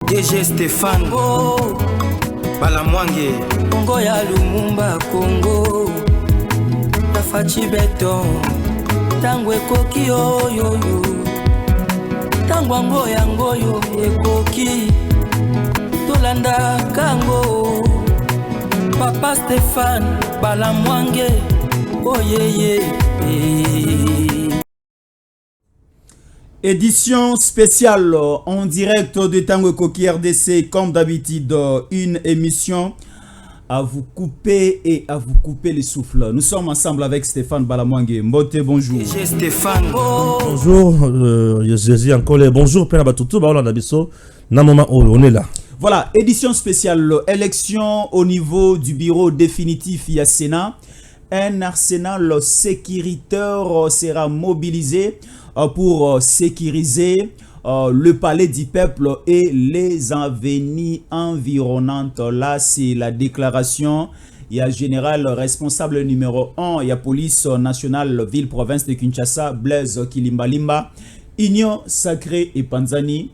DG Stéphane Balamwange Congo ya Lumumba Congo Tafachi Beton Tango ekoki oyoyo Tango ango yango yo ekoki Tolanda kango Papa Stéphane Balamwange Oh yeah. Édition spéciale en direct de Tango Koki RDC, comme d'habitude, une émission à vous couper et à vous couper les souffles. Nous sommes ensemble avec Stéphane Balamwange. Mbote, bonjour. DG Stéphane. Bonjour, Jésus encore. Bonjour, Pena Batutu, Baola Nabiso. Namama, on est là. Voilà, édition spéciale, élection au niveau du bureau définitif Sénat. Un arsenal sécuritaire sera mobilisé pour sécuriser le palais du peuple et les avenirs environnantes. Là, c'est la déclaration. Il y a général responsable numéro 1, il y a police nationale ville-province de Kinshasa, Blaise Kilimbalimba, Union Sacrée et Panzani.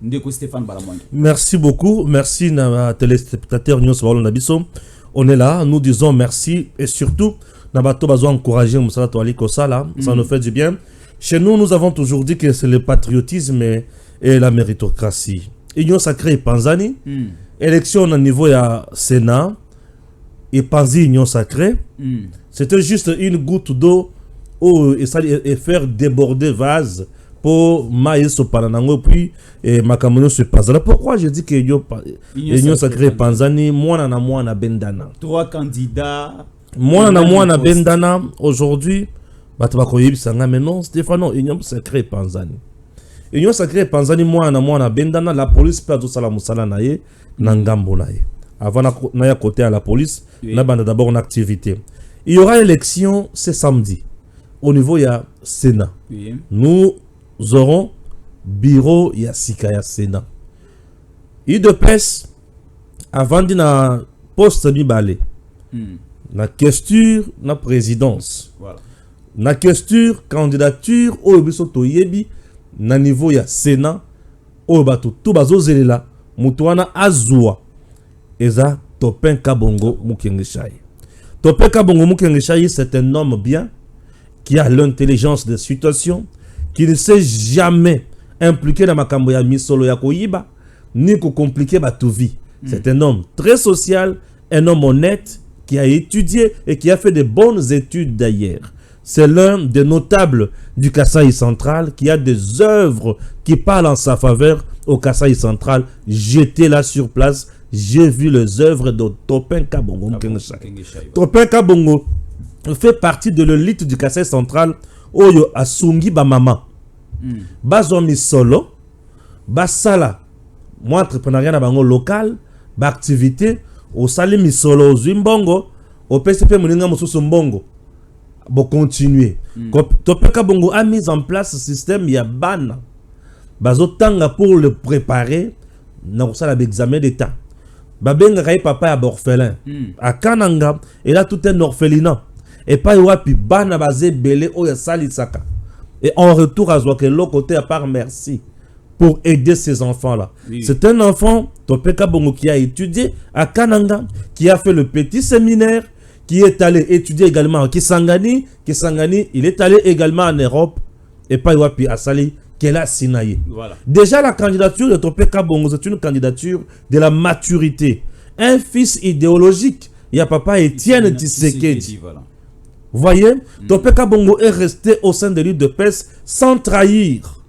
Ndeko Stéphane Balamwange. Merci beaucoup. Merci, téléspectateurs Union Savalon Nabiso. On est là, nous disons merci et surtout, Nabato Bazo encourager Moussala Toali Kosala, ça nous fait du bien. Chez nous, nous avons toujours dit que c'est le patriotisme et la méritocratie. Union Sacrée et Panzani, élection au niveau de Sénat et Panzi Union Sacrée, c'était juste une goutte d'eau et faire déborder vase pour maïs au Pananango puis Makamono se Panzana. Pourquoi je dis que Union Sacrée et Panzani, moi na Bendana. 3 candidats. Moi na Bendana, aujourd'hui, mais non, Stéphane, Union Sacrée Panzani. Union Sacrée Panzani, moi na Bendana, la police peut tout ça la musala naye, nangambo naye. Avant na côté à la police, na bande d'abord en activité. Il y aura élection ce samedi au niveau il y a Sénat. Oui. Nous aurons bureau ya Sikaya Sénat. Il de presse avant de poste Mibale. Na question na présidence. Voilà. Na question candidature au biso toyebi na niveau ya Sénat au bato tout bazo zelela mutuana azwa eza Topin Kabongo Mukengeshai. Topin Kabongo Mukengeshai, c'est un homme bien qui a l'intelligence des situations, qui ne s'est jamais impliqué dans makambo ya misolo ya koyiba ni ko compliquer ba tout vie. C'est un homme très social, un homme honnête qui a étudié et qui a fait de bonnes études d'ailleurs. C'est l'un des notables du Kasaï central qui a des œuvres qui parlent en sa faveur au Kasaï central. J'étais là sur place, j'ai vu les œuvres de Topin Kabongo. Topin Kabongo fait partie de l'élite du Kasaï central. Oyo asungi ba mama. Bazomi solo, basala, moi entrepreneuriat na bango local, ba activité, au sali misolo, au zimbongo, au PCP moninga mosusu mbongo. Bon continuer. Topeka Bongo a mis en place ce système ya bana. Bazo tanga pour le préparer na sala l'examen d'état. Babenga kai papa ya orphelin. A Kananga, il a tout un orphelinat. Et pas wapi bana bazé belé o ya sali saka. Et en retour à Zouakelo côté à part merci pour aider ces enfants-là. Oui. C'est un enfant, Topeka Bongo, qui a étudié à Kananga, qui a fait le petit séminaire, qui est allé étudier également à Kisangani. Kisangani, il est allé également en Europe et pas Wapi à Sali, qu'elle a Sinaï. Voilà. Déjà, la candidature de Topeka Bongo, c'est une candidature de la maturité. Un fils idéologique. Il y a papa Étienne Tshisekedi. Voilà. Vous voyez, Topeka Bongo est resté au sein de l'île de PES sans trahir.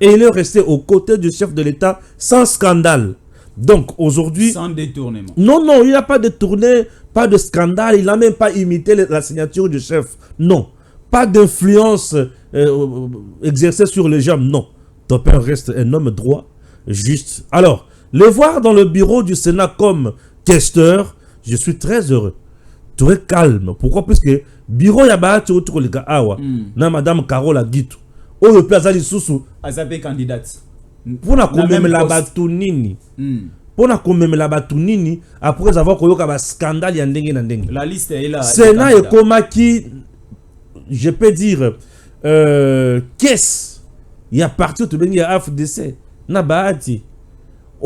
Et il est resté aux côtés du chef de l'État sans scandale. Donc aujourd'hui... Sans détournement. Non, il n'a pas détourné, pas de scandale. Il n'a même pas imité la signature du chef. Non. Pas d'influence exercée sur les gens. Non. Topin reste un homme droit, juste. Alors, le voir dans le bureau du Sénat comme questeur, je suis très heureux. Très calme. Pourquoi? Parce que bureau yaba tu autour les gars awa na madame Carola Gitu o le plaza li susu azape candidate pour na même la batunini pour na même la batunini après avoir koyoka ba scandale ya ndenge na ndenge. La liste est là. Sénat et Koma qui je peux dire qu'est-ce il y a parti tout bien il y a AFDC na baati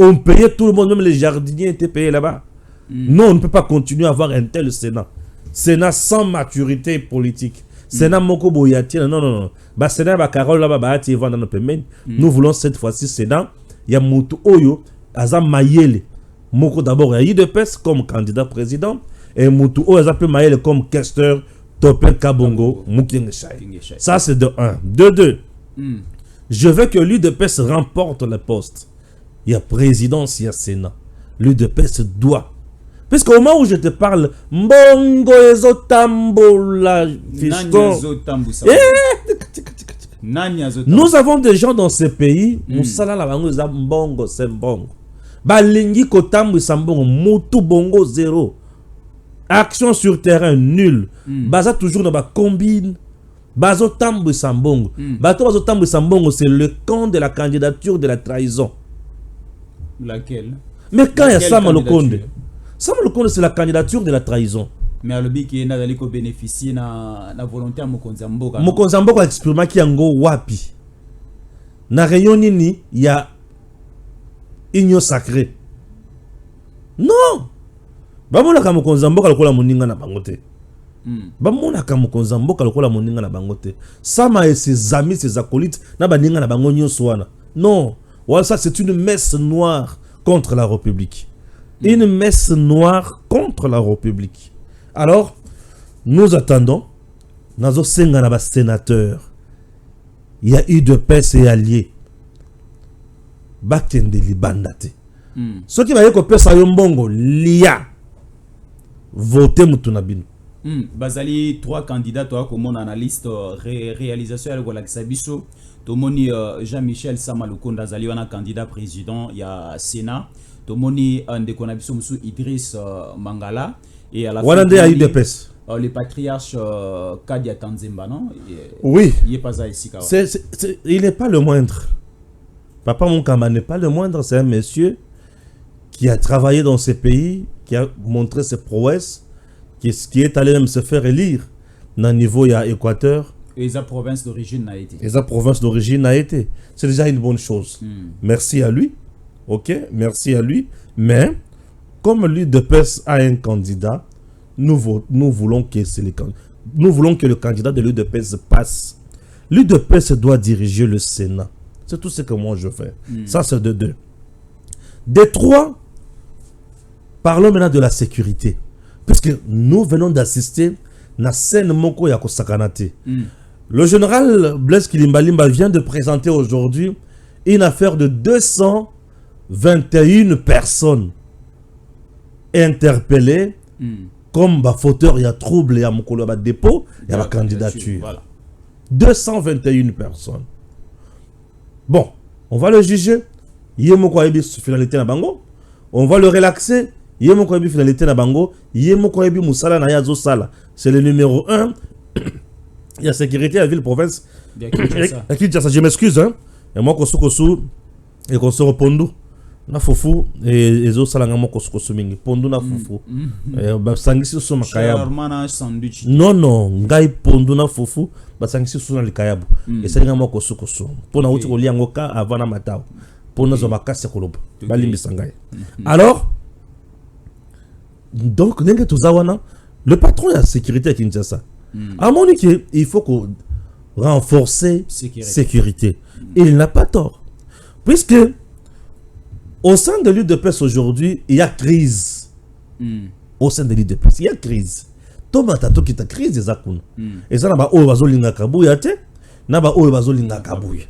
On payait tout le monde, même les jardiniers étaient payés là-bas. Non, on ne peut pas continuer à avoir un tel Sénat. Sénat sans maturité politique. Sénat Moko Boyati, non. Bah, Sénat, bah, Carole, là-bas, bah, nous voulons cette fois-ci Sénat. Il y a Moutou Oyo, Azam Mayele. Moko d'abord, il y a IDPS comme candidat président. Et Moutou Oyo, Azam Mayele comme questeur, Topin Kabongo, Moukingeshai. Ça, c'est de 1. De 2. Je veux que l'UDPS remporte le poste. Il y a présidence, il y a Sénat. L'UDPS doit. Parce qu'au moment où je te parle, Mbongo Ezotambola, nous avons des gens dans ces pays, Moussala la bango Mbongo, c'est Mbongo. Balingi Kotambu Sambongo, Moutou Bongo 0. Action sur terrain nul. Baza toujours dans ma combine. Bazo Tambu Sambongo. Bazo Tambu Sambongo, c'est le camp de la candidature de la trahison. Laquelle? Mais quand il y a Sama Lokonde, Sama Lokonde, c'est la candidature de la trahison. Mais à l'objet qui est n'a bénéficier na volonté à Mokonzamboka. Mokonzamboka exprime qui yango wapi. Na rayon nini, il y a igno sacré. Non. Bamona ka Mokonzamboka lokola moninga na bangote. Bamona ka Mokonzamboka lokola moninga na bangote. Sama et ses amis, ses acolytes na baninga na bango nyonso wana. Non. Voilà, ça c'est une messe noire contre la République. Une messe noire contre la République. Alors, nous attendons. Nazo senga na ba sénateur. Il y a eu de PES et alliés. Bakende libandate. Ce qui va y ko pesa yo mbongo lia. Voter mutunabino. Bazali 3 candidats toi comme on analyste réalisation avec la Kisabiso. Tomoni Jean-Michel Samalukonda Zali wana candidat président, il y a Sénat. Tomoni Ndekonabiso Moussou Idriss Mangala et à la fin le patriarche Kadia Tanzemba, non? Oui. Il est pas ça ici. Il n'est pas le moindre. Papa Moukamba n'est pas le moindre, c'est un monsieur qui a travaillé dans ces pays, qui a montré ses prouesses, qui est allé même se faire élire dans le niveau il y a Équateur. Et sa province d'origine n'a été. Et sa province d'origine n'a été. C'est déjà une bonne chose. Merci à lui. Ok, merci à lui. Mais, comme l'UDPS a un candidat, nous voulons que le candidat de l'UDPS passe. L'UDPS doit diriger le Sénat. C'est tout ce que moi je fais. Ça, c'est de 2. Des 3, parlons maintenant de la sécurité. Puisque nous venons d'assister à la scène Moko Yako Sakanate. Le général Blaise Kilimbalimba vient de présenter aujourd'hui une affaire de 221 personnes interpellées comme fauteur, il y a trouble, il y a Mokolo dépôt, il y a la candidature. Voilà. 221 personnes. Bon, on va le juger. Il y a Moko finalité na bango. On va le relaxer. Il y a Moko finalité na bango. Il y a Moko Moussala na yazo sala. C'est le numéro 1. Il y a sécurité à la ville-province. Je m'excuse. Hein? Et moi, et qu'on se repondu. Na fofu et zo salanga moko sokoso mingi pondu na fofu ba sangisi so makayabu non ngai pondu na fofu ba sangisi so na likayabu et salanga moko sokoso pona uti kolia ngoka avant na matao pona zo bakase koloba balimbi sangai. Alors donc nenge tozawana le patron de la sécurité à Kinshasa a montré qu'il faut qu'on renforcer sécurité. Il n'a pas tort puisque au sein de l'UDPS aujourd'hui, il y a crise. Au sein de l'UDPS, il y a crise. Tomatato qui ta crise des akuna. Et ça n'a pas obazolinga kabuya te, n'a pas obazolinga kabuya.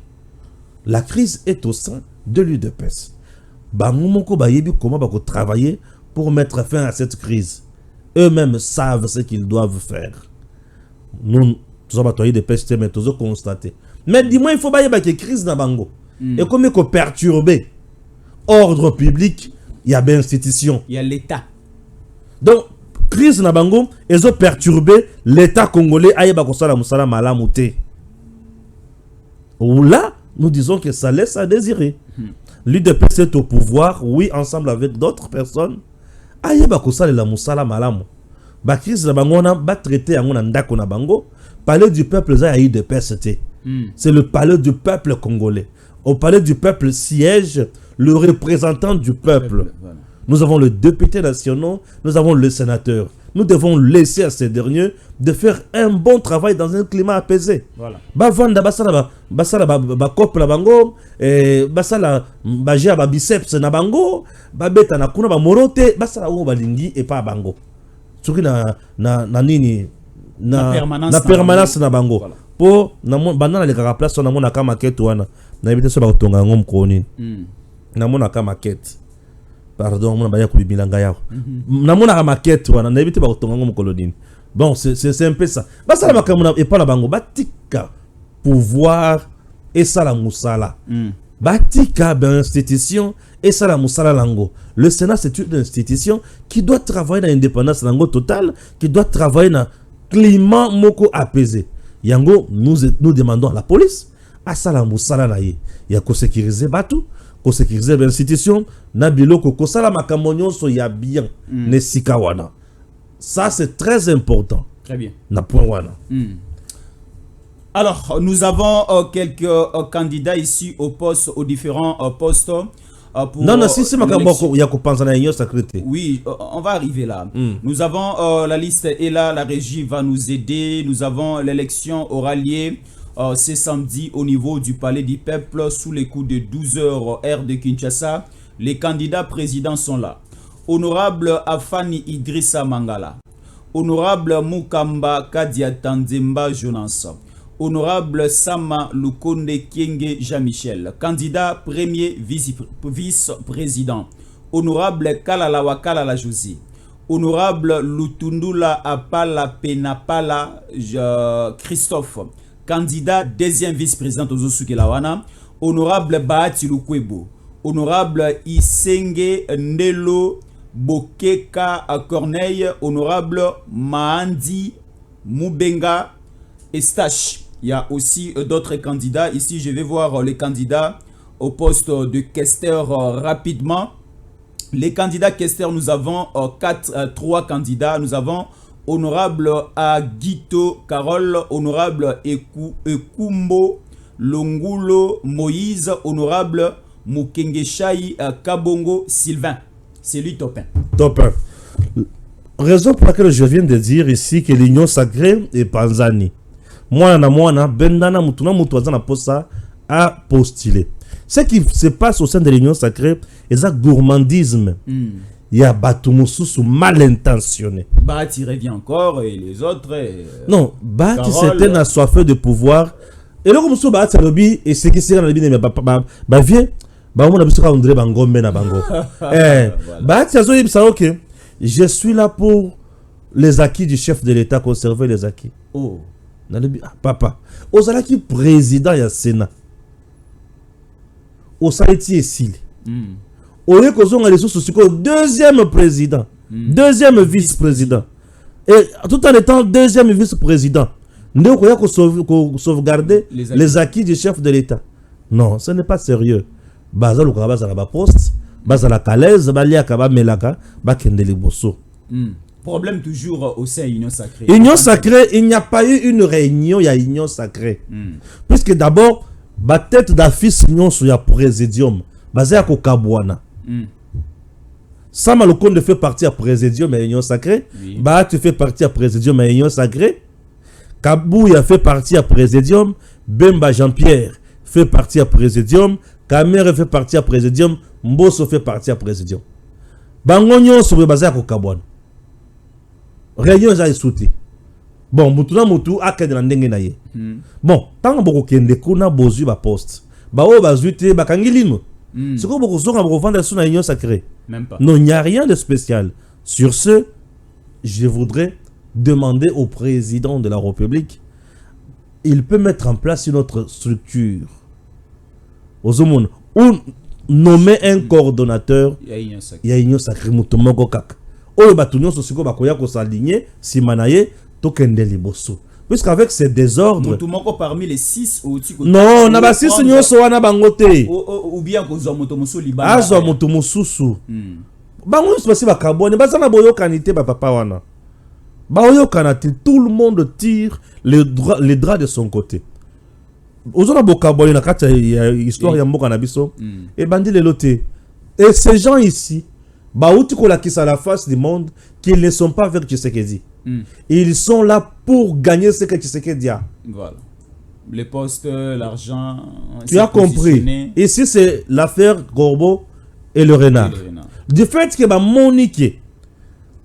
La crise est au sein de l'UDPS. Bangumoko bayebi comment bako travailler pour mettre fin à cette crise. Eux-mêmes savent ce qu'ils doivent faire. Nous sommes batoyer des pestes mais tous constater. Mais dis-moi il faut bailler ba crise na bango. Et comme il faut perturber ordre public, il y a bien institution. Il y a l'État. Donc, crise na bango, ils ont perturbé l'État congolais. Aïeba kosala musala malamute. Ou là, nous disons que ça laisse à désirer. L'UDPS est au pouvoir, oui, ensemble avec d'autres personnes. Aïeba kosala la musala malamu. Ba crise na bango na ba traité yango na ndako na bango. Palais du peuple za ya UDPS. C'est le palais du peuple congolais. Au palais du peuple siège le représentant du peuple. Voilà. Nous avons le député national, nous avons le sénateur. Nous devons laisser à ces derniers de faire un bon travail dans un climat apaisé. Voilà. Bavanda basala ba couple na bango, basala bagia ba biceps na bango, babeta na kuna ba morote, basala o balingi et pas bango. Soki na nini na permanence na bango. Voilà. Po na banana le kaka place na mona kama maquette wana. Na ebite so ba tonga ngom koni. Na mona kama maquette. Pardon, mona ba ya kubibilanga yao. Na mona kama maquette wana na ebite ba tonga ngom kolonine. Bon, c'est un peu ça. Basala makamuna et pas la bango batika pouvoir et ça la moussala. Batika ben institution et ça la moussala lango. Le Sénat c'est une institution qui doit travailler dans l'indépendance lango totale, qui doit travailler dans climat moko apaisé. Yango nous demandons à la police à ça la moussala na ye. Ya ko sécuriser batu, ko sécuriser l'institution, na biloko ko sala makamonyo so ya bien ne sikawana. Ça, c'est très important. Très bien. Alors, nous avons quelques candidats ici aux postes, aux différents postes. Pour, non, si c'est ma secrétaire. Oui, on va arriver là. Nous avons la liste est là, la régie va nous aider. Nous avons l'élection aura lieu ce samedi au niveau du Palais du Peuple sous les coups de 12h heure de Kinshasa. Les candidats présidents sont là. Honorable Afani Idrissa Mangala, Honorable Mukamba Kadia Tanzemba Jonas, Honorable Sama Lukonde Kienge Jean-Michel, candidat premier vice-président, Honorable Kalala Kalala Josie, Honorable Lutundula Apala Penapala Christophe, candidat deuxième vice-président Ozosuke-Lawana, Honorable Bahati Lukwebo, Honorable Isenge Ndelo Bokeka Corneille, Honorable Mahandi Moubenga Estache. Il y a aussi d'autres candidats. Ici, je vais voir les candidats au poste de questeur rapidement. Les candidats questeurs, nous avons trois candidats. Nous avons Honorable Aguito Carole, Honorable Ekumbo Longulo Moïse, Honorable Mukengeshai Kabongo Sylvain. C'est lui Topin. Topin. Raison pour laquelle je viens de dire ici que l'union sacrée est Panzani. Moi, Bendana Mutuna Mutuazana Posa a postulé. Ce qui se passe au sein de l'union sacrée est un gourmandisme. Il y a Batumusu mal intentionné. Bati revient encore et les autres. Non, Bati c'est un assoiffé de pouvoir. Et là, comme ça, Bati Robi et ce qui s'est dans le bien, bah viens. Je suis là pour les acquis du chef de l'État, conserver les acquis. Oh. Papa, aux acquis président et Sénat. Au Saleti et Sili. Au lieu qu'on a les ressources, deuxième président, deuxième vice-président. Et tout en étant deuxième vice-président, nous avons sauvegarder les acquis du chef de l'État. Non, ce n'est pas sérieux. Bazal ou poste, bazala kalaise, balia kaba melaka, bakendeli bosso. Problème toujours au sein de l'union sacrée. Union sacrée, il n'y a pas eu une réunion, il y a union sacrée. Puisque d'abord, la tête d'affiche union sur le présidium, basé à Kokabouana. Sama Lukonde fait partie à présidium et union sacrée. Oui. Bah, tu fais partie à présidium et union sacrée. Kabouya fait partie à présidium. Bemba Jean-Pierre fait partie à présidium. Kamere fait partie à présidium, Mbosso fait partie à présidium. Bangonyo sobre basé à Kokabouane. Réunion j'ai souti. Bon, mutuna mutu akade na ndenge na ye. Bon, tant boko kende kuna bozu ba poste. Ba o bazuite ba kangilino. C'est quoi boko zonga boko vendre sur la union sacrée. Même pas. Non, il n'y a rien de spécial. Sur ce, je voudrais demander au président de la République, il peut mettre en place une autre structure. Aux hommes, ou nommer un coordonnateur, il y a une sacrée moutomoko kak. Ou batunion sosiko bakoya ko s'aligner, si manaye, tokende liboso. Puisqu'avec ces désordres. Moutomoko parmi les 6 ou non, n'a pas 6 nyo so wana bangote. Ou bien ko zo moutomusu libana. Azo moutomususu. Bango c'est pas carbone, bazana boyo kanité ba papa wana. Baoyo kanati, tout le monde tire les draps de son côté. ozona bokaboli na kati ya histoire ya mboka na biso et bandi lelo te. Et ces gens ici bauti kolakisa la face du monde qu'ils ne sont pas avec Tshisekedi. Ils sont là pour gagner ce que Tshisekedi a. Voilà. Les postes, l'argent. Tu as compris. Ici, c'est l'affaire Corbeau et le renard. Du fait que Monique,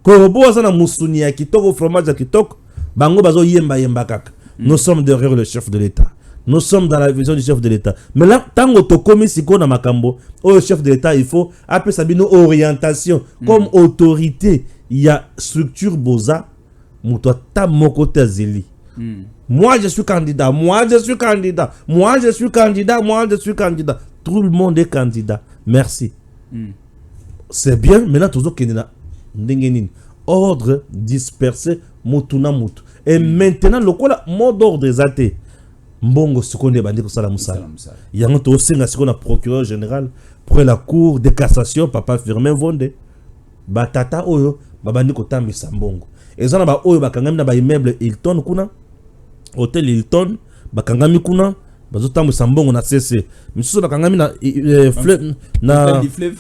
Corbeau a Moussounia qui toque au fromage qui toque, Bango Bazo Yemba Yemba Kak. Nous sommes derrière le chef de l'État. Nous sommes dans la vision du chef de l'État. Mais là, tant que commis si qu'on a Makambo, au chef de l'État, il faut appeler ça une orientation. Comme autorité, il y a structure Boza, Moutoua Tamoko Zeli. Moi je suis candidat, moi je suis candidat, moi je suis candidat, moi je suis candidat. Tout le monde est candidat. Merci. C'est bien, maintenant toujours qu'il ordre dispersé, mutuna mutu. Et maintenant, le mot d'ordre est athée. Mbongo seconde bandi ko sala musala. Yango to senga sikona procureur général pour la cour de cassation papa Firmin Vonde. Batata oyo babandi ko tambisa mbongo. Ezana ba oyo bakangami na ba immeuble Hilton kuna. Hôtel Hilton bakangami kuna bazo tambisa mbongo na CC. Misusu bakangami na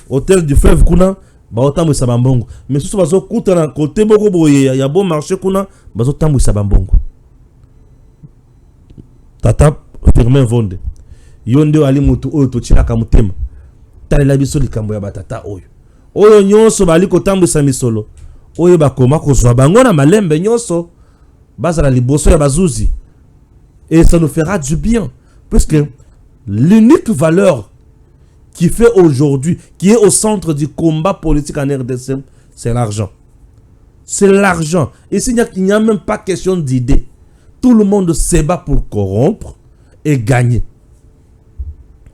Hôtel du Fleuve kuna ba tambisa mbongo. Misusu bazo kuta na côté boko boye ya bon marché kuna bazo tambisa mbongo. Tata Firmin Vonde yonde ali mutu oyo tochilaka mutema talela biso likambo ya batata oyo nyonso bali kotambwisa misolo oyo bakoma kozwa bango na malembe nyonso bazala liboso ya bazuzi, et ça nous fera du bien puisque l'unique valeur qui fait aujourd'hui, qui est au centre du combat politique en RDC, c'est l'argent. C'est l'argent. Et il n'y a même pas question d'idée. Tout le monde se bat pour corrompre et gagner.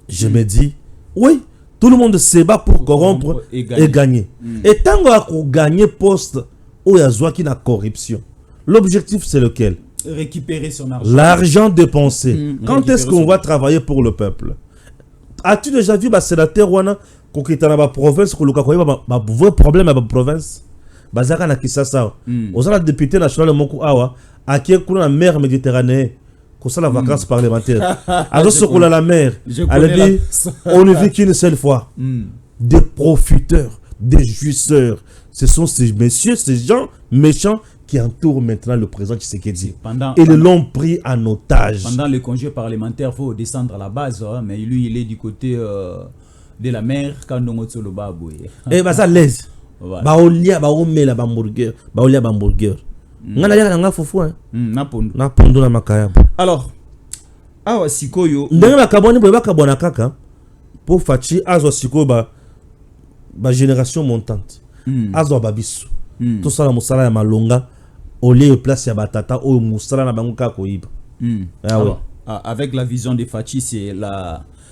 Je me dis, oui, tout le monde se bat pour corrompre et gagner. Et tant qu'on gagne poste, où il y a qui n'a corruption. L'objectif, c'est lequel? Récupérer son argent. L'argent dépensé. Quand est-ce qu'on va travailler pour le peuple? As-tu déjà vu le sénateur Wana qui est dans la province, qui a un vrai problème avec la province? Bazaka na Kisasa. Aux la député national Moku Awa, à qui est la mer Méditerranée, qu'on a la vacances parlementaires. Alors, ce qu'on a la mer, elle dit, on ne vit qu'une seule fois. Des profiteurs, des jouisseurs. Ce sont ces messieurs, ces gens méchants qui entourent maintenant le président Tshisekedi. Et l'ont pris en otage. Pendant le congé parlementaire, il faut descendre à la base, hein, mais lui, il est du côté de la mer, quand on est sur le bas. Et bah ça l'aise. Baolia, baomela, bamburger, baolia, bamburger. Ngana yaka nga fofu hein. Na pondo na makaya. Alors, awa sikoyo. Ndenge bakaboni boye bakabona kaka. Pour fachi azo sikoyo ba génération montante. Azo babisu. Tout ça la musala ya malonga. Au lieu de place ya batata o musala na bango kako iba. Alors, avec la vision de Fachi, c'est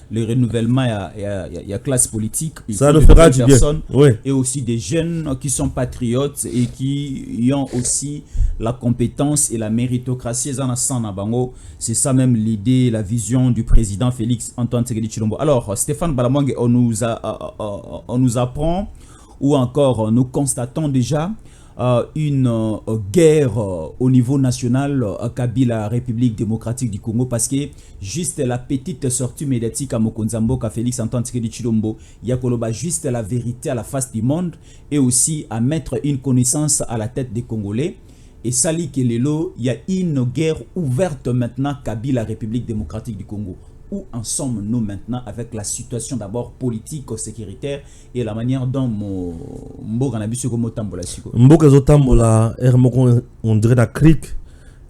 le renouvellement, il y a classe politique, ça nous fera du bien. Oui. Et aussi des jeunes qui sont patriotes et qui ont aussi la compétence et la méritocratie. C'est ça même l'idée, la vision du président Félix Antoine Tshisekedi Tshilombo. Alors, Stéphane Balamwang, on nous apprend, ou encore nous constatons déjà une guerre au niveau national Kabila, République démocratique du Congo, parce que juste la petite sortie médiatique à Mokonzambo, à Félix Antoine Tshisekedi Tshilombo, il y a juste la vérité à la face du monde et aussi à mettre une connaissance à la tête des Congolais. Et Sali Kelelo, il y a une guerre ouverte maintenant Kabila, République démocratique du Congo. Où en sommes-nous maintenant avec la situation d'abord politique, sécuritaire et la manière dont Mboka na biso comme tambola siko. Mboka zo tambola, on dirait la crique,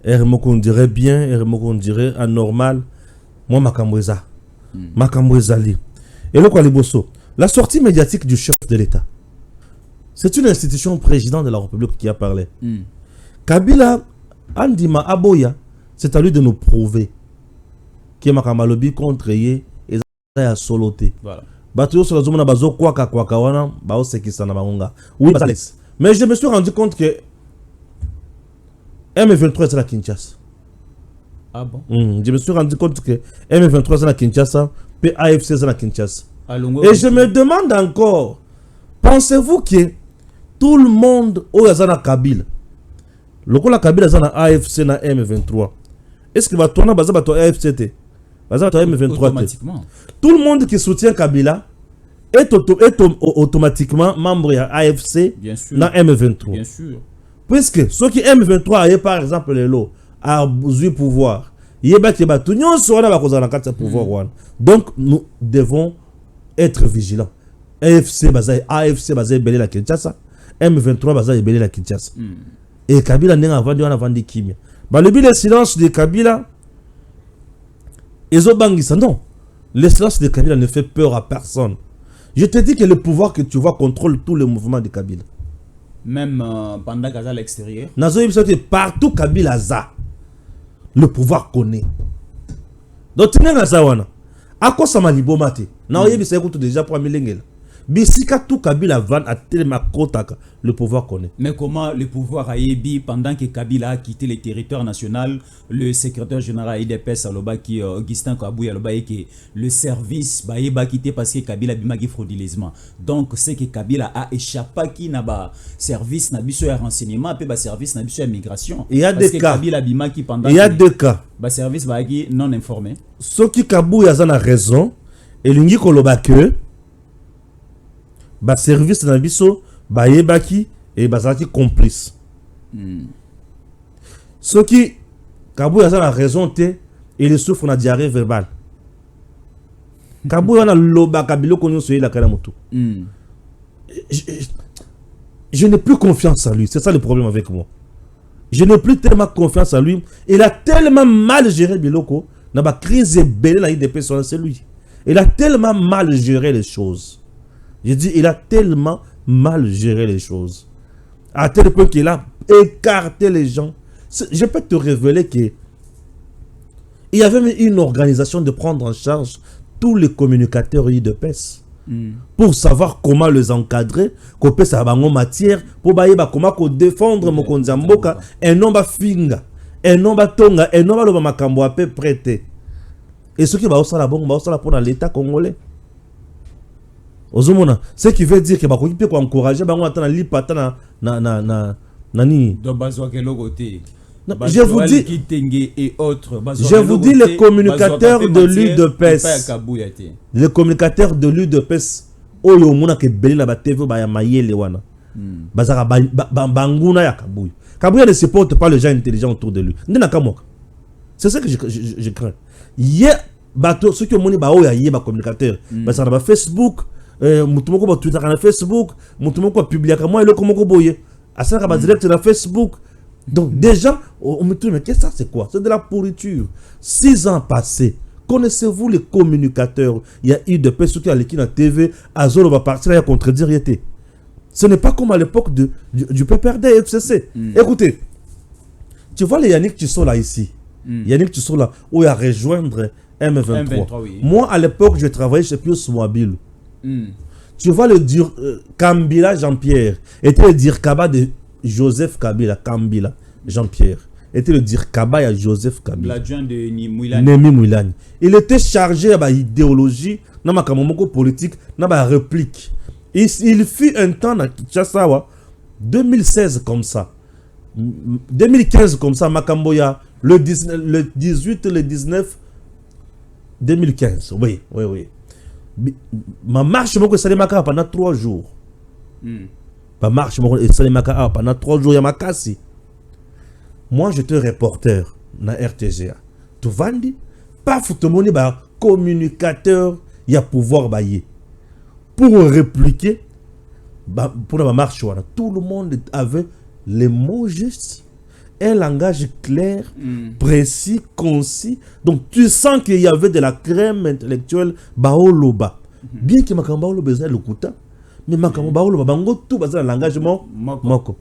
on dirait bien, on dirait anormal. Moi makamweza. Makamweza li. Et le Kwaliboso, la sortie médiatique du chef de l'État. C'est une institution président de la République qui a parlé. Kabila Andima Aboya, c'est à lui de nous prouver qui m'a kamalobi contre yé et ça a soloté. Voilà. Batu sur la zone bazo quoi wana bao sekisana bangonga. Oui, mais je me suis rendu compte que M23 c'est la Kinshasa. Ah bon? Je me suis rendu compte que M23 c'est la Kinshasa, PAFC c'est la Kinshasa. Et je me demande encore, pensez-vous que tout le monde au Yazana Kabila, le Kabila Zana AFC na M23, est-ce qu'il va tourner à AFCT? M23. Automatiquement. Tout le monde qui soutient Kabila est automatiquement membre de AFC Bien sûr. dans M23. Bien sûr. Puisque ceux qui M23 a par exemple les lots à du pouvoir, tout le monde sera dans pouvoir. Donc nous devons être vigilants. AFC basé belé la Kinshasa, M23 basé belé la Kinshasa. Et Kabila n'a pas vendu Kimia. Le but de silence de Kabila, ils ont bangé ça. Non, le silence de Kabila ne fait peur à personne. Je te dis que le pouvoir que tu vois contrôle tous les mouvements de Kabila. Même pendant Gaza à l'extérieur. Partout Kabila a le pouvoir connaît. Donc tu n'as pas à quoi ça m'a libomate. Non, il y a déjà pour Milengel. Bisika tout Kabila van a tellement kotaka le pouvoir connaît. Mais comment le pouvoir a ébi pendant que Kabila a quitté le territoire national, le secrétaire général IDPS Aloba qui Augustin Kabouya Aloba et que le service ba quitté parce que Kabila bimagi frauduleusement. Donc c'est que Kabila a échappé qui n'a pas service n'a biso ya renseignement pe ba service n'a biso ya migration. Il y a des cas. Kabila bimaki pendant il y a deux cas. Ba service ba qui non informé. Ce qui Kabouya a raison et l'ingi koloba que ba service na biso ba yebaki et bazaki complice. Ce qui Kabouya a raison te il souffre na diarrhée verbale. Kabouya na loba kabilo konyo soyi la kala moto. Je n'ai plus confiance en lui, c'est ça le problème avec moi. Je n'ai plus tellement confiance en lui, il a tellement mal géré Biloko, na ba crise belé na IDP c'est lui. Il a tellement mal géré les choses. Je dis, il a tellement mal géré les choses. À tel point qu'il a écarté les gens. Je peux te révéler qu'il y avait même une organisation de prendre en charge tous les communicateurs IDPS. Pour savoir comment les encadrer, qu'on peut savoir en matière, pour comment défendre mon konzamboka, un nom va finga, un nom va tonga, un nom va le makambo à peu prêter. Et ce qui va aussi la bombe, va aussi la pour l'État congolais. Ozomona, ce qui veut dire que bah peut encourager bah on attend na lipata nani. Je vous dis et autres. Je vous dis les communicateurs de l'UDPS. Les communicateurs de l'UDPS oyo mona ke beli na ba TV ba ya mayele wana. Bazaka banguna ya Kabouya. Kabouya ne supporte pas les gens intelligents autour de lui. Ndena kamoka. C'est ça que je crains. Hier bato ceux qui ont moni ba oya yé ba communicateur. Bazaka ba Facebook mutumoko ba Twitter na Facebook, mutumoko publier ka moi le komoko boye. Asaka ba direct na Facebook. Donc déjà on me dit mais qu'est-ce que ça c'est quoi? C'est de la pourriture. 6 ans passés. Connaissez-vous les communicateurs? Il y a eu des personnes qui ont l'équipe à TV, Azolo va partir et contredire Yété. Ce n'est pas comme à l'époque du PPRD et FCC. Écoutez, tu vois les Yannick Tissot là ici. Yannick Tissot là, où il y a rejoindre M23. Oui. Moi à l'époque, je travaillais chez Pius Mouabil. Tu vois le Kambila Jean-Pierre, était le Dirkaba de Joseph Kabila, Kambila Jean-Pierre. Était le Dirkaba à Joseph Kabila. L'adjoint de Nemi Moulani. Il était chargé de l'idéologie, dans ma politique, dans ma réplique. Il fut un temps dans Kinshasa, 2016 comme ça. 2015 comme ça, Makamboya, le 18, le 19, 2015. Oui. Ma marche, je suis pendant 3 jours. Ma marche, je suis pendant 3 jours, il y a ma casse. Moi, j'étais reporter dans RTGA. Tu vends, pas foutomoni, communicateur, il y a pouvoir bailler. Pour répliquer, pour la marche, tout le monde avait les mots justes, un langage clair, précis, concis. Donc, tu sens qu'il y avait de la crème intellectuelle, baoloba. Bien que Makamba Oloba est le kouta, mais Makamba Oloba, bango tout basé dans le langage moko.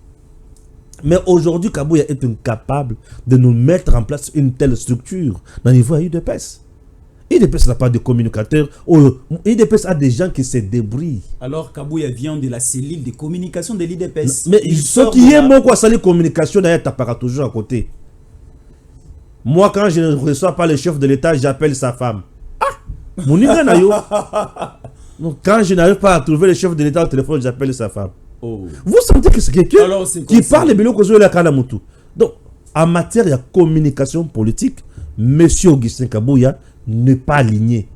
Mais aujourd'hui, Kabouya est incapable de nous mettre en place une telle structure dans le niveau UDPS. UDPS n'a pas de communicateurs. UDPS a des gens qui se débrouillent. Alors Kabouya vient de la cellule de communication de l'UDPS. Mais ce qui est moi, quoi, c'est la communication, d'ailleurs, t'apparaît toujours à côté. Moi, quand je ne reçois pas le chef de l'État, j'appelle sa femme. Ah! Mon quand je n'arrive pas à trouver le chef de l'État au téléphone, j'appelle sa femme. Oh. Vous sentez que c'est quelqu'un qui parle de la Kalamutu. Donc, en matière de communication politique, M. Augustin Kabouya n'est pas aligné.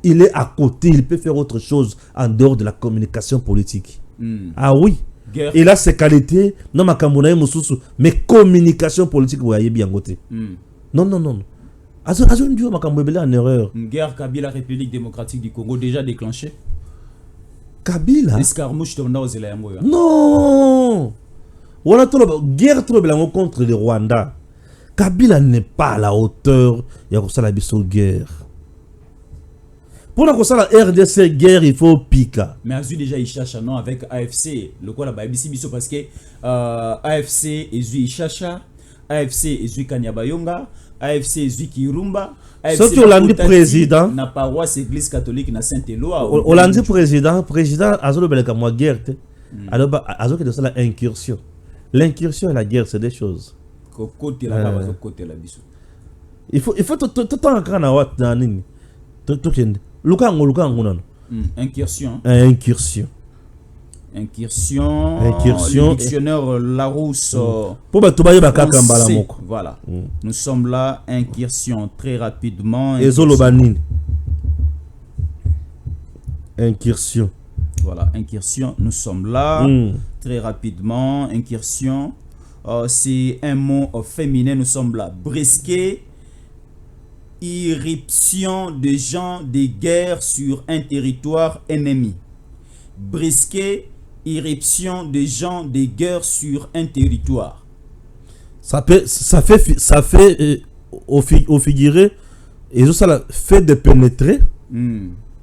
Il est à côté, il peut faire autre chose en dehors de la communication politique. Ah oui. Guerre. Il a ses qualités, non ma Camerounais mususu, mais communication politique vous voyez bien côté. Non. Azo ndio ma Camerounais en erreur. Une guerre Kabila République démocratique du Congo déjà déclenchée. Kabila. Escarmouche tourna aux éléments. Non. On a trop guerre trop blanc contre le Rwanda. Kabila n'est pas à la hauteur. Il y a comme ça la biso guerre. Pour la ça la RDC guerre, il faut piquer. Mais Azu déjà il cherche un nom avec AFC. Le quoi là-bas biso parce que AFC Ezu Ishacha, AFC Ezu Kanyabayonga, AFC Ezu Kirumba. Sauf que Hollande président. Na paroisse église catholique na Saint-Éloi. Hollande président Azo le belka moi guerre. Alors Azo que de ça la incursion. L'incursion et la guerre c'est des choses. Côté là-bas côté là biso. Il faut tout encore na wat na nini. Tout Lukango non. Incursion. Incursion. Le dictionnaire Larousse. Pour batubaye bakaka mbala moko. Voilà. Nous sommes là, incursion très rapidement. Ezolobanini. Incursion. Voilà, incursion. Nous sommes là très rapidement. Incursion. C'est un mot féminin. Nous sommes là. Brisquer. Irruption de gens de guerre sur un territoire ennemi. Brisquer, irruption de gens de guerre sur un territoire. Ça fait au figuré, et ça fait de pénétrer.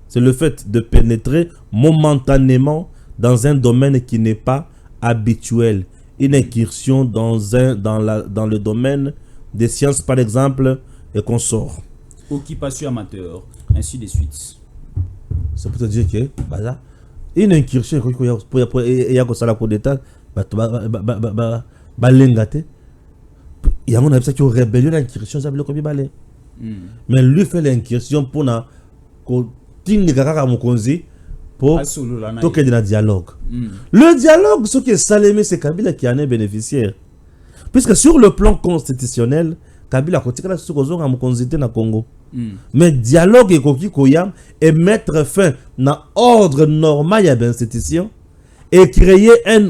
C'est le fait de pénétrer momentanément dans un domaine qui n'est pas habituel. Une incursion dans le domaine des sciences, par exemple, et qu'on sort. Occupation amateur, ainsi de suite. C'est pour te dire que une incursion pour y a ça la coup d'état lengate il y a un appel qui rébellion l'incursion ça veut dire balé mais lui fait l'incursion pour na ko tinga kaka mukonzi pour toquer de la dialogue. Le dialogue ce qui est Salémé c'est Kabila qui en est bénéficiaire puisque sur le plan constitutionnel Kabila kotikala sukozo nga mukonzité na Congo. Mais dialogue et koki koyam et mettre fin na ordre normal ya d'institution et créer un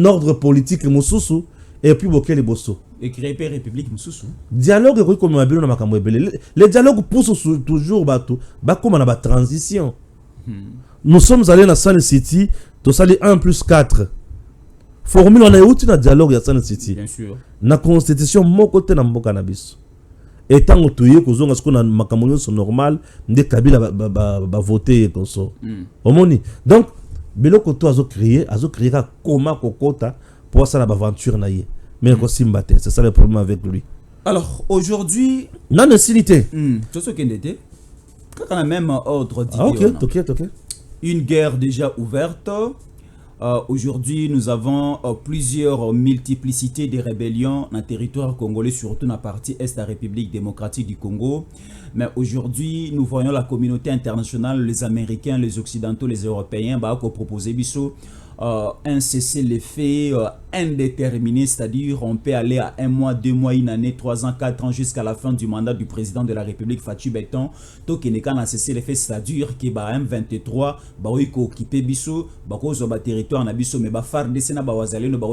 ordre politique mususu et puis boké les bosso et créer une république mususu. Dialogue et koki comme mabilo na makambo ebele. Le dialogue pousse toujours bato ba comme na ba transition. Nous sommes allés na Sun City, to sali 1+4. Formule on a eu un dialogue à Sun City. Bien sûr. Na constitution moko te na mboka na biso. Et tant que tu es kozonga ce qu'on a makamoyo c'est normal, ndé Kabila ba voter comme ça. Omoni. Donc biloko to azo créer comment kokota pour ça la aventure na yé. Mais ko simbate, c'est ça le problème avec lui. Alors aujourd'hui, non necessité. Tout ce qu'il était quand même même ordre d'idée. OK. Une guerre déjà ouverte. Aujourd'hui, nous avons plusieurs multiplicités de rébellions dans le territoire congolais, surtout dans la partie est de la République démocratique du Congo. Mais aujourd'hui, nous voyons la communauté internationale, les Américains, les Occidentaux, les Européens, proposer un cessez-le-feu indéterminé, c'est-à-dire on peut aller à 1 mois, 2 mois, 1 année, 3 ans, 4 ans jusqu'à la fin du mandat du président de la République, Fatou Beton. Donc il n'est qu'un cessez-le-feu, c'est-à-dire que M23 va occuper biso, va territoire na biso, mais va faire des sénats, va wazalé, va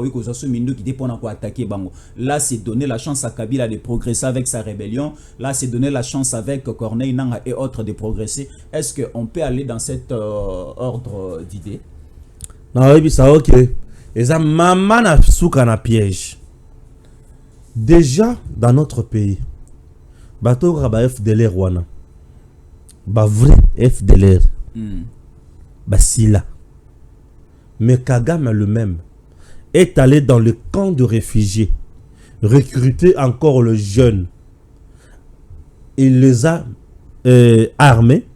qui dépend à attaquer bango. Là c'est donner la chance à Kabila de progresser avec sa rébellion. Là c'est donner la chance avec Corneille Nangaa et autres de progresser. Est-ce qu'on peut aller dans cet ordre d'idées? Non, oui, ça ok. Et ça, maman a souka na piège. Déjà, dans notre pays, bateau raba FDLR wana. Ba vrai FDLR. Ba sila. Mais Kagame lui-même est allé dans le camp de réfugiés, recruter encore le jeune. Il les a armés.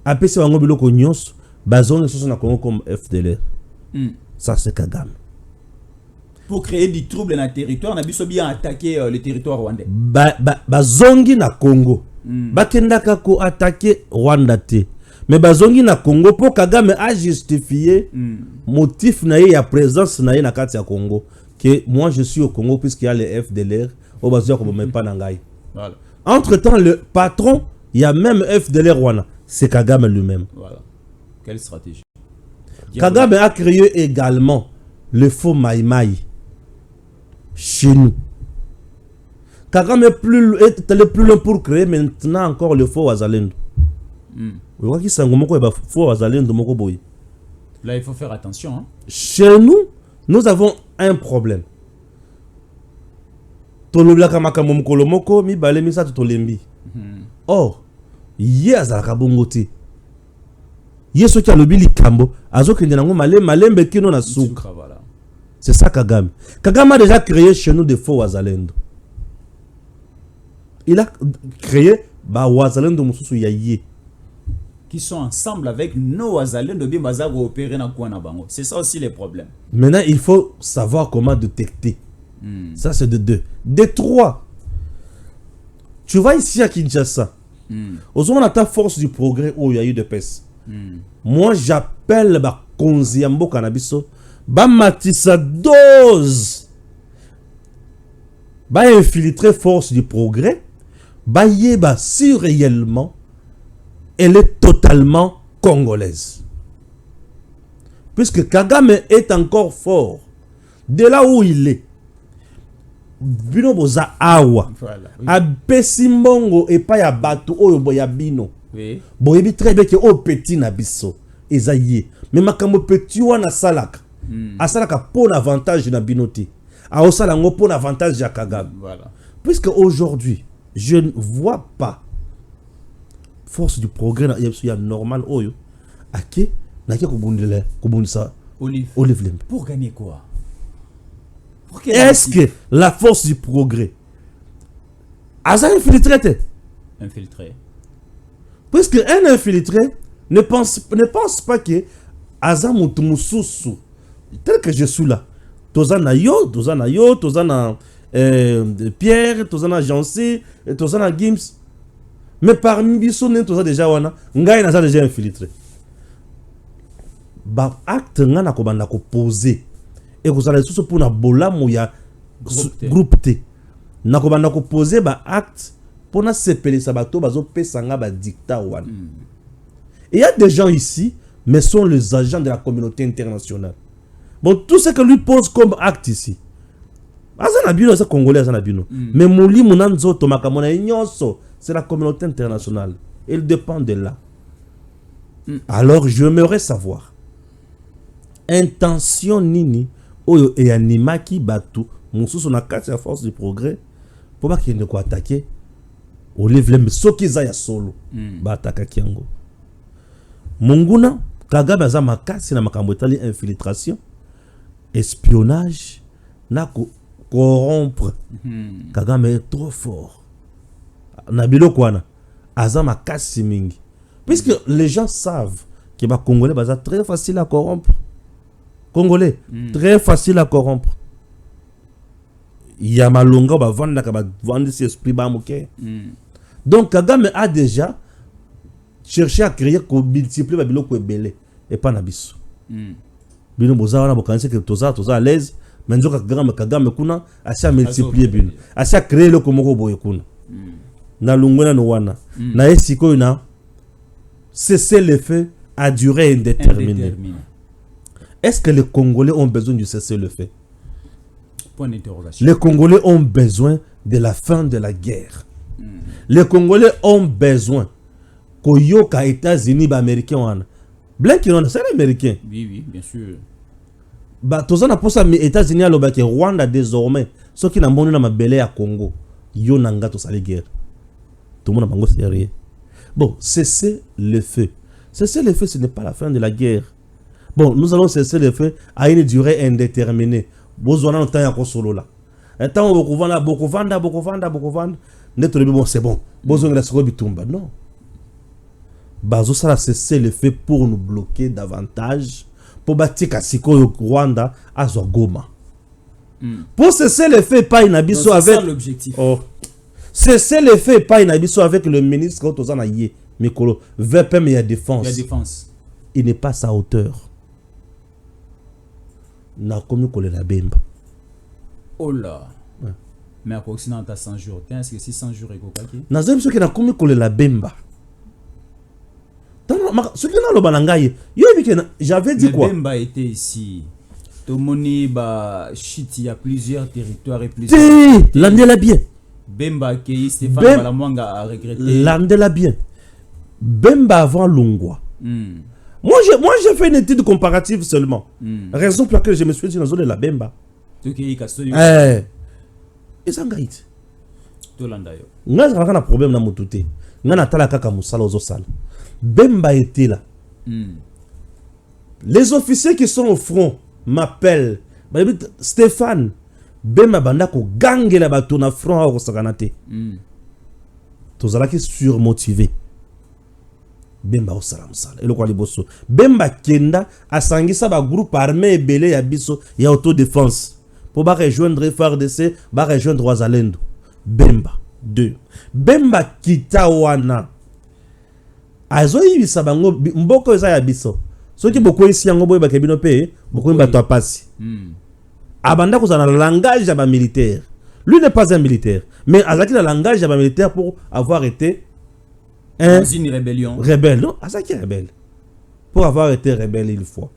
Après, c'est un biloko nyos. Bazon sont na Congo comme FDLR. Ça c'est Kagame. Pour créer du trouble dans le territoire, on a bien attaqué le territoire rwandais. Bazongi na Congo. Bakendaka ko attaquer Rwanda te. Mais bazongi na Congo pour Kagame a justifié motif na ya présence na na kati ya Congo que moi je suis au Congo puisqu'il y a les FDLR au bazia ko me pas na ngai. Voilà. Entre-temps, le patron, il y a même FDLR Rwanda, c'est Kagame lui-même. Voilà. Quelle stratégie? Kagame a créé également le faux Maïmaï chez nous. Kagame est allé plus loin pour créer maintenant encore le faux Wazalendo. Vous voyez qu'il faux Wazalendo moko boy. Là, il faut faire attention. Hein? Chez nous, nous avons un problème. Toloblaka makambo mokolo moko mi balé mi sa tolembi. Or, yé azalaka bongo te. Yé soki alobi likambo, azokende nango malembe kino na suka. Voilà. C'est ça Kagame. Kagame a déjà créé chez nous des faux Wazalendo. Il a créé ba Wazalendo mususu ya yé. Qui sont ensemble avec nos Wazalendo bien baza coopérer na kwa na bango. C'est ça aussi les problèmes. Maintenant, il faut savoir comment détecter. Ça, c'est de 2. De 3. Tu vas ici à Kinshasa. Aux on a ta force du progrès où il y a eu de pèse. Moi, j'appelle ba Konziambo Cannabiso. Ba Matissa dose. Ba infiltrer force du progrès. Ba yeba si réellement elle est totalement congolaise. Puisque Kagame est encore fort. De là où il est. Bino boza awa. Voilà. A Besimbongo et pas ya bato oyo boya bino. Oui. Boyebi très bien que o petit na biso. Ezaye. Mais makambo petit wana salaka. Asalaka pour l'avantage na binoti. A osala ngo pour l'avantage ya Kagame. Voilà. Puisque aujourd'hui, je ne vois pas force du progrès na ya normal oyo. Ake na ke kubundisa Olive. Lembe. Pour gagner quoi? Est-ce que la force du progrès a infiltré? Infiltré. Puisque un infiltré ne pense pas que Aza Mususu, tel que je suis là, Tozana Tozana Pierre, Tozana Jancy, Tozana Gims, mais parmi Bissonne, Tozana déjà wana, Ngai n'a déjà infiltré. Ba acte ngana ko banda ko poser. Et vous allez tout pour na bola moya groupe T. Na ko banda ko poser ba acte pour na sepele sabato bazo pesanga ba dictat wan. Il y a des gens ici mais sont les agents de la communauté internationale. Bon, tout ce que lui pose comme acte ici. Azana bino c'est congolais azana bino. Mais moli munanzo to makamona nyonso, c'est la communauté internationale. Il dépend de là. Alors j'aimerais savoir intention nini oyo et animaki batu mususu na kati ya force du progrès pour pas qu'il ne ko attaquer Olive Lembe soki za ya solo ba attaquer kiango Munguna Kagame aza makasi na makambo etali infiltration espionnage na corrompre Kagame est trop fort na biloko wana aza makasi mingi puisque les gens savent que ba congolais baza très facile à corrompre. Congolais, très facile à corrompre. Il y a malonga ba vendre ka ba vendre ses esprits ba moké. Donc Kagame a déjà cherché à créer ko multiplier ba biloko ebele et pas na biso. Bino boza wana bokanise que toza à l'aise, mais nzoka Kagame kuna acha multiplier bino. Acha créer le komoko boye kuna. Na lungwena no wana. Na esiko na cesser le feu à durée indéterminée. Est-ce que les Congolais ont besoin du cessez-le-feu? Point d'interrogation. Les Congolais ont besoin de la fin de la guerre. Les Congolais ont besoin qu'Oyoka États-Unis américains. Blanc c'est un américain. Oui, bien sûr. Bah tozana pour ça mais États-Unis aloba que Rwanda désormais ceux qui n'ont pas na mabele à Congo yo nanga to sali guerre. Tout le monde a bango sérieux. Bon, cessez le feu. Cessez le feu, ce n'est pas la fin de la guerre. Bon, nous allons cesser le feu à une durée indéterminée. Besoin de temps à solo là. Un temps où beaucoup vanda. Bon, c'est bon. Besoin de la seconde bitumba. Non. Bazo ça cesser le feu pour nous bloquer davantage. Pour bâtir Kasiko Rwanda à Zogoma. Pour cesser le feu, pas une abisso avec. C'est ça l'objectif. Oh. Cesser le feu, pas une abisso avec le ministre Otozana Yé. Mikolo. VPM et la défense. Il n'est pas à sa hauteur. Na komi kole la bemba. Oh là. Mais à Occident, tu as 100 jours. Est-ce que c'est 100 jours et Kokaki? Nazem ce qui n'a commis que la Bemba. Ce qui n'a le balangaye. J'avais dit mais quoi? Bemba était ici. Tomoni, shit, il y a plusieurs territoires et plusieurs. L'andela bien. Bemba qui Stéphane Balamwanga a regretté. L'andela bien. Bemba avant Lungwa. Moi, j'ai fait une étude comparative seulement. Raison pour laquelle je me suis dit dans la zone de la Bemba. Et ça ngaït. Nga zaka na problème na mutute. Nga na tala kaka musala ozo sala. Bemba était là. Les officiers qui sont au front m'appellent. Stéphane, Bemba banda ko gangue la bato na front a kosakanate. Tozala ki surmotivé. Bemba osala musala. Et le quoi liboso. Bemba kenda asangisa ba groupe armé belé ya biso ya autodéfense. Pour rejoindre FARDC, rejoindre Ouazalendo. Bemba 2. Bemba Kitawana. Azo yibisa bango mboko eza ya biso. Soki beaucoup ici yango boye ba kebino pe, beaucoup bato apasi. Abanda ko na langage ya ba militaire. Lui n'est pas un militaire, mais azaki le langage ya ba militaire pour avoir été une rébellion. Rebelle, non, azaki rebelle. Pour avoir été rebelle une fois.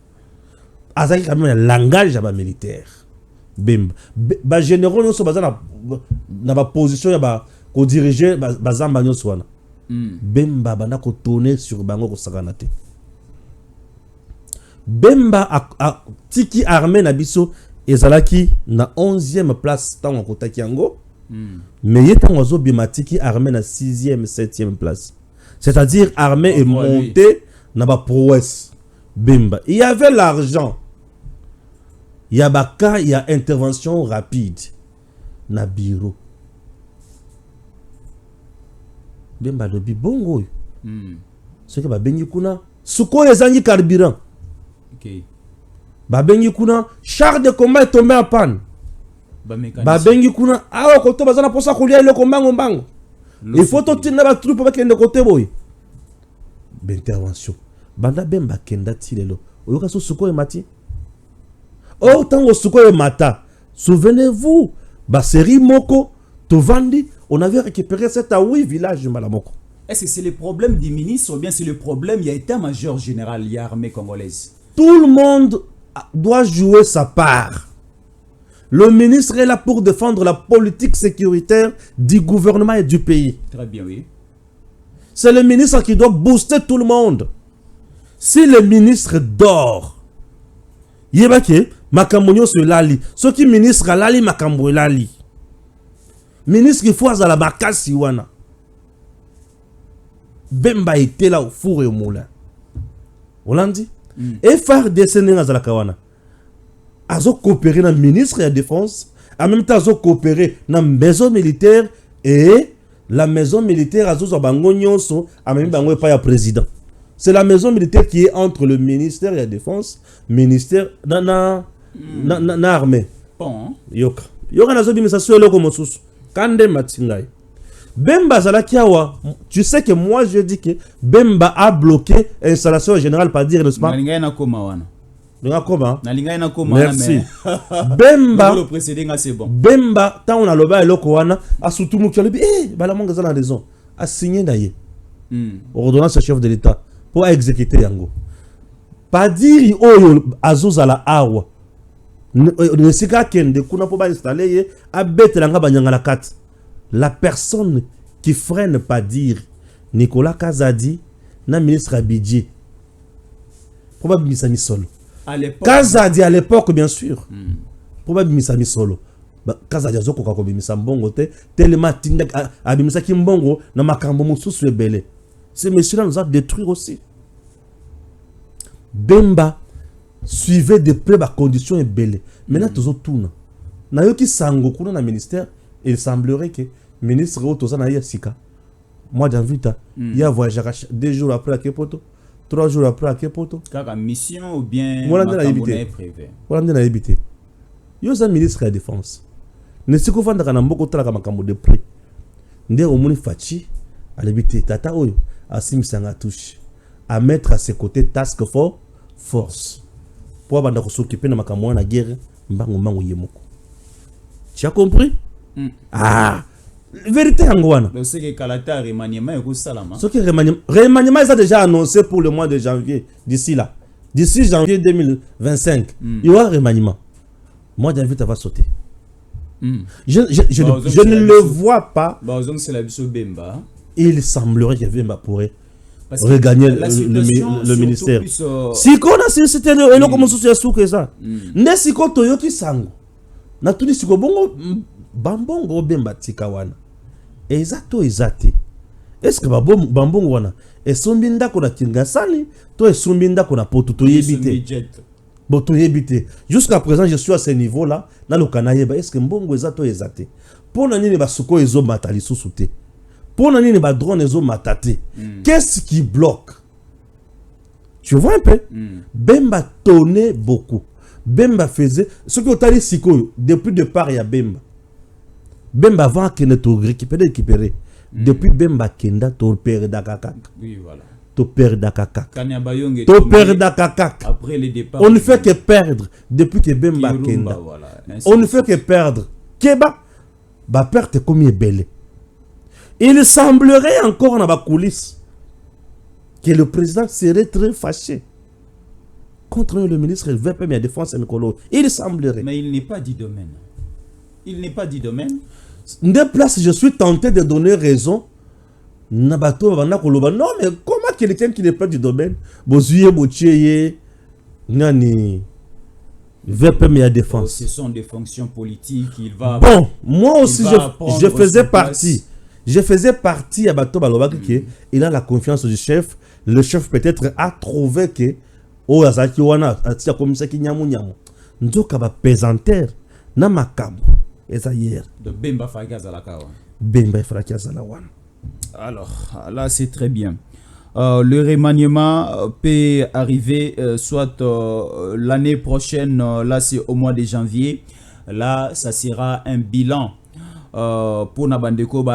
Azaki quand même le langage ya ba militaire. Bemba ba généraux nous sommes dans la position ya ba ko diriger ba zamba nyonso wana. Bemba banda ko tourner sur bango ko sakanate. Bemba a tiki armée na biso ezalaki na 11e place tango kotaki yango. Mais yetango zo bimatiki armée na 6e 7e place. C'est-à-dire armée est montée na ba prouesse. Bemba, il y avait l'argent. Il y a baka, il y a intervention rapide. Na bureau. Bemba de bibongo. Ce que ba bengi kuna, suko ezangi carburant. OK. Ba bengi kuna, char de combat est tombé en panne. Ba bengi kuna, awa koto bazana posa kolia ile kombango mbango. Il faut totina ba troupe ba kende côté boy. D'intervention. Banda Bemba kenda tilelo. Oyoka so suko e mati. Oh, tango suko e mata. Souvenez-vous, Basseri Moko, Tovandi, on avait récupéré 7 à 8 villages de Malamoko. Est-ce que c'est le problème du ministre ou bien c'est le problème, il y a état-major général, il y a armée congolaise? Tout le monde doit jouer sa part. Le ministre est là pour défendre la politique sécuritaire du gouvernement et du pays. Très bien, oui. C'est le ministre qui doit booster tout le monde. Si le ministre dort, Yebake, Makambo se lali. Ce qui ministre lali, Makambo lali. Ministre qui faut à la bakasi wana. Bemba était là au four et au moulin. On l'a dit. Et FARDC n'est pas kawana. Azo coopérer dans le ministre de la Défense. En même temps, azo coopérer dans la maison militaire. Et la maison militaire, azo zabango nyonso. En même temps, pas ya président. C'est la maison militaire qui est entre le ministère de la Défense, ministère na armée. Bon. Yoka. Yoka nazo bimisa so eloko mosusu. Kande matingai. Bemba Zalakiawa, tu sais que moi je dis que Bemba a bloqué l'installation générale par dire, n'est-ce pas? Merci. Bemba. Le précédent, c'est bon. Bemba, tant on a le bas et le koana, a surtout nous qui a dit, Balamanga dans la raison, a signé d'ailleurs. Ordonnance chef de l'État pour exécuter Yango. Pas dire, oh, Azouz à la awa. Ne sait qu'à ken de kuna pour installer, a bête l'anga banyanga la kat. La personne qui freine pas dire Nicolas Kazadi, na ministre Abidji. Probablement Misami Solo. Kazadi à l'époque, bien sûr. Probablement Misami Solo. Kazadi a zoko kako bimisa mbongo te tellement tinda abimisa ki mbongo na makambo mususu ebele. Ces messieurs-là nous ont détruit aussi. Bemba suivait de près les conditions ebele. Maintenant tous autour. Na yo ki sango kuna na ministère. Il semblerait que le ministre Otosana Yassika, moi j'ai vu il y a voyagé 2 jours après à Kepoto, 3 jours après à Kepoto. Car mission ou bien voilà on a évité. Voilà on a évité. Il y a un ministre de la Défense. Ne sais qu'on va mboko tala makambo de près. Ndé omoni fachi à l'éviter tata oyo asim sanga touche à mettre à ses côtés task force pour banda ko s'occuper na makambo na guerre mbango yemoko. Tu as compris? Ah, vérité angwana. Donc c'est que Kalata remaniement et Salama. Ce qui remaniement est déjà annoncé pour le mois de janvier d'ici là. D'ici janvier 2025, il y aura remaniement. Moi j'invite à va sauter. Je ne le vois pas. C'est la biso Bemba. Il semblerait que Bemba pourrait regagner le ministère. Si on a c'était le comment ça se que ça. Ne si ko toyoki sango. Na tuni si ko bongo bambongo Bemba tikawana. Exacto exacté. Est-ce que bambongo wana esombi ndako na Kingasani to esombi ndako na poto toyebite. Bon, jusqu'à présent, je suis à ce niveau-là. Dans le Canada, est-ce que mbongo exacto exacté? Pour nani ne basuko ezo matali sous-souté. Pour nani ne ba drone ezo matate. Qu'est-ce qui bloque? Tu vois un peu? Bemba tonnait beaucoup. Bemba faisait ce que tu as dit siko depuis départ il y a Bemba. Bemba avant qu'il ne te récupérer. Depuis Bemba Kenda to père d'akaka. Oui, voilà. To père d'akaka. Après le départ. On ne fait que perdre depuis que Bemba Kenda. Voilà. On ne fait que perdre. Keba ba perte comme est belle. Il semblerait encore dans la coulisse que le président serait très fâché contre le ministre de la Défense et Mikolo. Il semblerait. Mais il n'est pas dit domaine. Il n'est pas dit domaine. De place, je suis tenté de donner raison. Non, mais comment quelqu'un qui n'est pas du domaine, Nani, VPM et Défense. Ce sont des fonctions politiques. Il va. Bon, moi aussi, je faisais partie. Je faisais partie à Bato Balobaki qui il a la confiance du chef. Le chef peut-être a trouvé que oh azaki wana atia comme ça ki nyamu nyamu. Nzoka ba pesanteur na makambo. Eza hier. De Bemba Fagaza la kawa. Bemba Fagaza la wana. Alors, là c'est très bien. Le remaniement peut arriver soit l'année prochaine, là c'est au mois de janvier. Là, ça sera un bilan pour Nabandeko,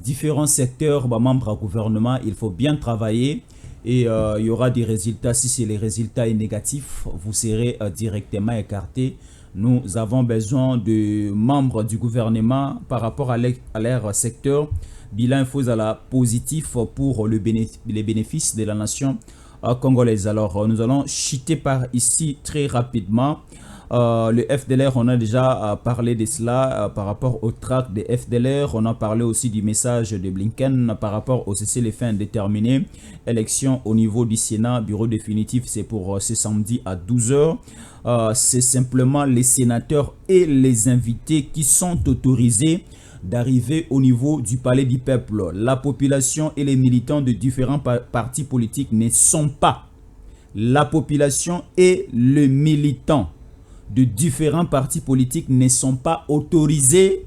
différents secteurs, membres du gouvernement. Il faut bien travailler et il y aura des résultats. Si c'est les résultats négatifs, vous serez directement écarté. Nous avons besoin de membres du gouvernement par rapport à leur secteur. Bilan info à la positif pour les bénéfices de la nation congolaise. Alors, nous allons chuter par ici très rapidement. Le FDLR, on a déjà parlé de cela par rapport au tract des FDLR. On a parlé aussi du message de Blinken par rapport au cessez-le-feu indéterminé. Élection au niveau du Sénat, bureau définitif, c'est pour ce samedi à 12 h. C'est simplement les sénateurs et les invités qui sont autorisés d'arriver au niveau du palais du peuple. La population et les militants de différents partis politiques ne sont pas. La population et les militants de différents partis politiques ne sont pas autorisés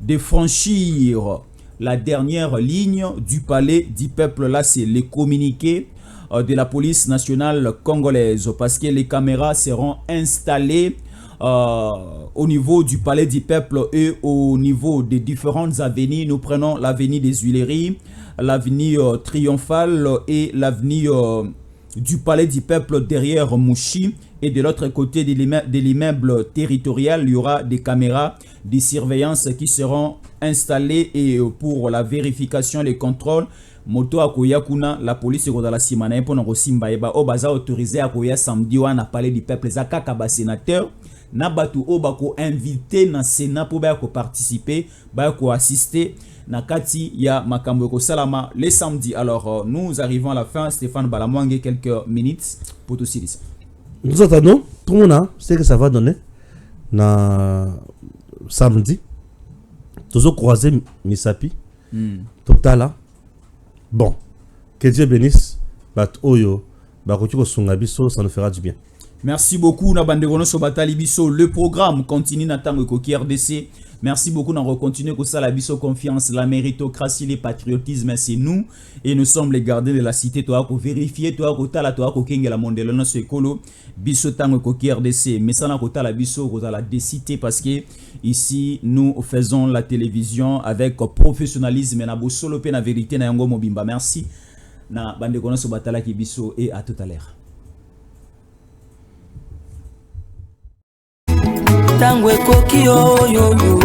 de franchir la dernière ligne du palais du peuple. Là, c'est les communiqués de la police nationale congolaise parce que les caméras seront installées au niveau du palais du peuple et au niveau des différentes avenues. Nous prenons l'avenue des Huileries, l'avenue Triomphale et l'avenue du palais du peuple derrière Mouchi. Et de l'autre côté de l'immeuble territorial, il y aura des caméras de surveillance qui seront installées et pour la vérification, les contrôles. Moto akoya kuna la police ko la simana pour ngo simba eba o baza autorisé akoya samedi wana palais du peuple zakaka ba sénateur na batu o bako invité na sénat pour ba ko participer ba ko assister na kati ya makambo ko salama les samedis. Alors nous arrivons à la fin. Stéphane Balamwange, quelques minutes pour tout ça. Nous attendons tout le monde, c'est que ça va donner na samedi toujours croiser Misapi total. Bon, que Dieu bénisse. Oyo, ça nous fera du bien. Merci beaucoup, Nabandegono Sobatali Biso. Le programme continue Natango Koki RDC. Merci beaucoup, nous continuons comme ça la biso confiance, la méritocratie, le patriotisme, c'est nous et nous sommes les gardiens de la cité. Toi, pour vérifier, toi, kota la toi, kokenga la mondelo no sekolo, biso tango koki RDC. Mais ça na kota la biso kota la décité parce que ici nous faisons la télévision avec professionnalisme na bo solo pe na vérité na yango mobimba. Merci na bande kono so batala ki biso et à tout à l'heure. Tango koki yo yo yo